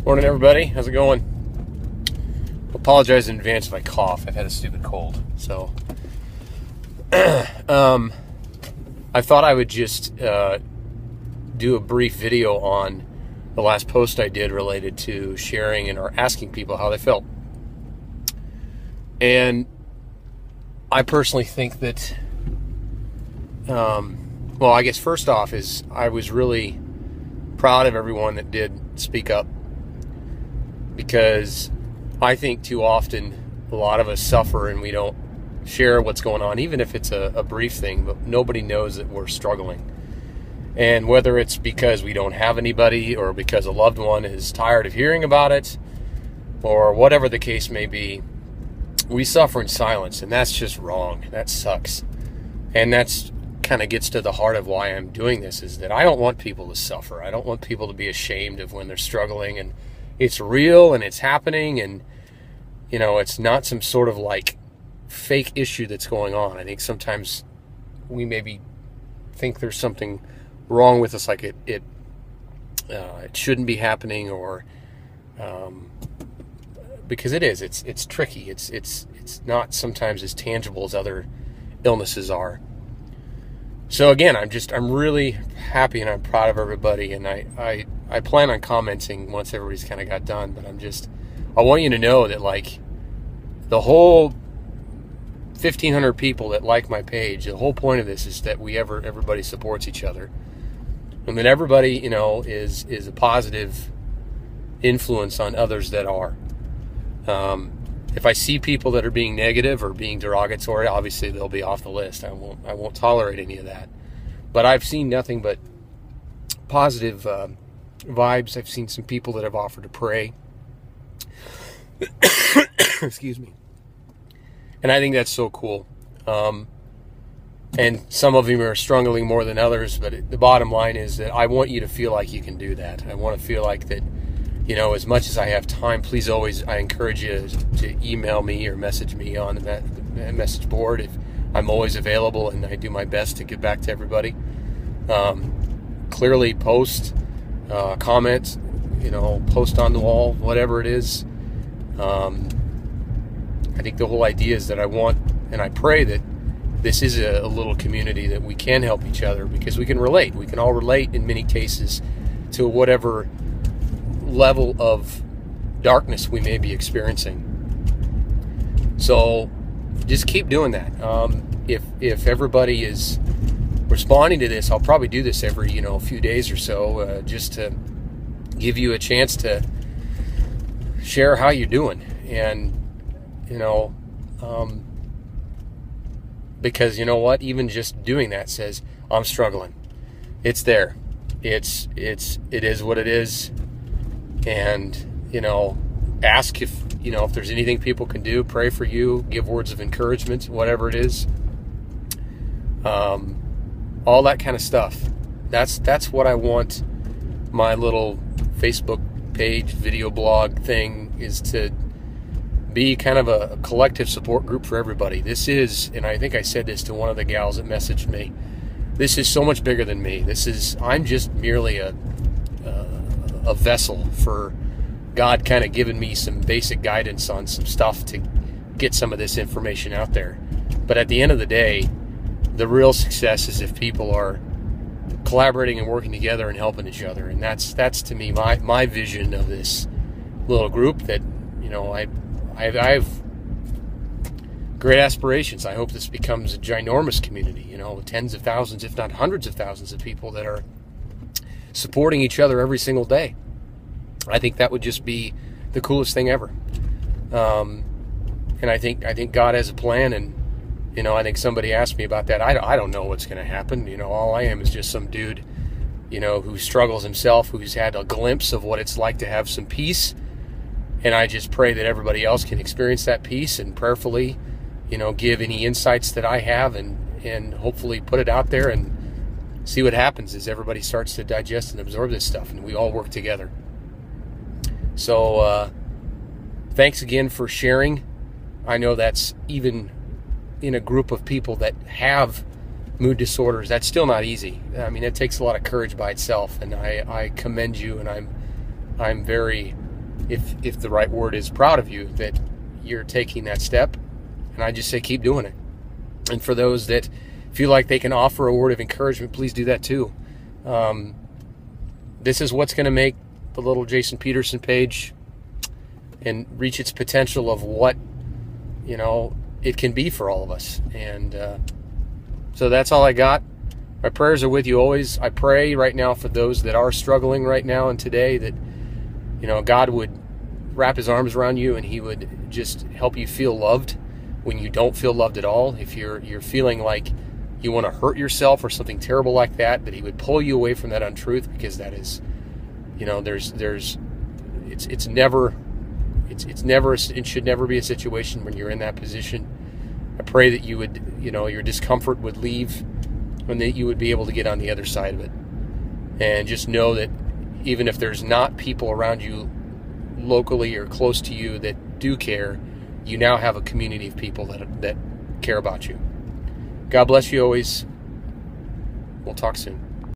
Morning, everybody. How's it going? Apologize in advance if I cough. I've had a stupid cold. So, I thought I would just do a brief video on the last post I did related to sharing and or asking people how they felt. And I personally think that, well, I guess first off is I was really proud of everyone that did speak up, because I think too often a lot of us suffer and we don't share what's going on, even if it's a brief thing, but nobody knows that we're struggling. And whether it's because we don't have anybody or because a loved one is tired of hearing about it or whatever the case may be, we suffer in silence, and that's just wrong. That sucks. And that's kind of gets to the heart of why I'm doing this, is that I don't want people to suffer. I don't want people to be ashamed of when they're struggling, and it's real and it's happening, and you know, it's not some sort of like fake issue that's going on. I think sometimes we maybe think there's something wrong with us, like it shouldn't be happening, or because it is. It's tricky. It's not sometimes as tangible as other illnesses are. So again, I'm really happy and I'm proud of everybody, and I plan on commenting once everybody's kind of got done, but I want you to know that like the whole 1,500 people that like my page, the whole point of this is that everybody supports each other, and that everybody, you know, is a positive influence on others that are. If I see people that are being negative or being derogatory, obviously they'll be off the list. I won't tolerate any of that. But I've seen nothing but positive vibes. I've seen some people that have offered to pray. Excuse me. And I think that's so cool. And some of them are struggling more than others, but the bottom line is that I want you to feel like you can do that. I want to feel like that, you know, as much as I have time, please I encourage you to email me or message me on the message board. If I'm always available, and I do my best to get back to everybody. Clearly post, comment, you know, post on the wall, whatever it is. I think the whole idea is that I want, and I pray that this is a little community that we can help each other, because we can relate. We can all relate in many cases to whatever level of darkness we may be experiencing. So just keep doing that. If everybody is responding to this, I'll probably do this every few days or so, just to give you a chance to share how you're doing. And because you know what, even just doing that says I'm struggling. It's there. It is what it is. And ask if there's anything people can do. Pray for you, give words of encouragement, whatever it is. All that kind of stuff. That's what I want my little Facebook page, video blog thing is to be, kind of a collective support group for everybody. This is, and I think I said this to one of the gals that messaged me, this is so much bigger than me. I'm just merely a vessel for God, kind of giving me some basic guidance on some stuff to get some of this information out there. But at the end of the day, the real success is if people are collaborating and working together and helping each other. And that's to me my vision of this little group, that I have great aspirations. I hope this becomes a ginormous community, tens of thousands, if not hundreds of thousands of people that are supporting each other every single day. I think that would just be the coolest thing ever. And I think God has a plan, and I think somebody asked me about that. I don't know what's going to happen. All I am is just some dude, who struggles himself, who's had a glimpse of what it's like to have some peace. And I just pray that everybody else can experience that peace, and prayerfully, give any insights that I have, and hopefully put it out there and see what happens as everybody starts to digest and absorb this stuff, and we all work together. So thanks again for sharing. I know that's, even in a group of people that have mood disorders, that's still not easy. I mean, it takes a lot of courage by itself, and I commend you, and I'm very if the right word is, proud of you that you're taking that step. And I just say keep doing it. And for those that feel like they can offer a word of encouragement, please do that too. This is what's going to make the little Jason Peterson page and reach its potential of what, it can be for all of us. And so that's all I got. My prayers are with you always. I pray right now for those that are struggling right now and today that, God would wrap his arms around you and he would just help you feel loved when you don't feel loved at all. If you're feeling like you want to hurt yourself or something terrible like that he would pull you away from that untruth, because that is, it should never be a situation when you're in that position. I pray that you would, your discomfort would leave and that you would be able to get on the other side of it. And just know that even if there's not people around you locally or close to you that do care, you now have a community of people that care about you. God bless you always. We'll talk soon.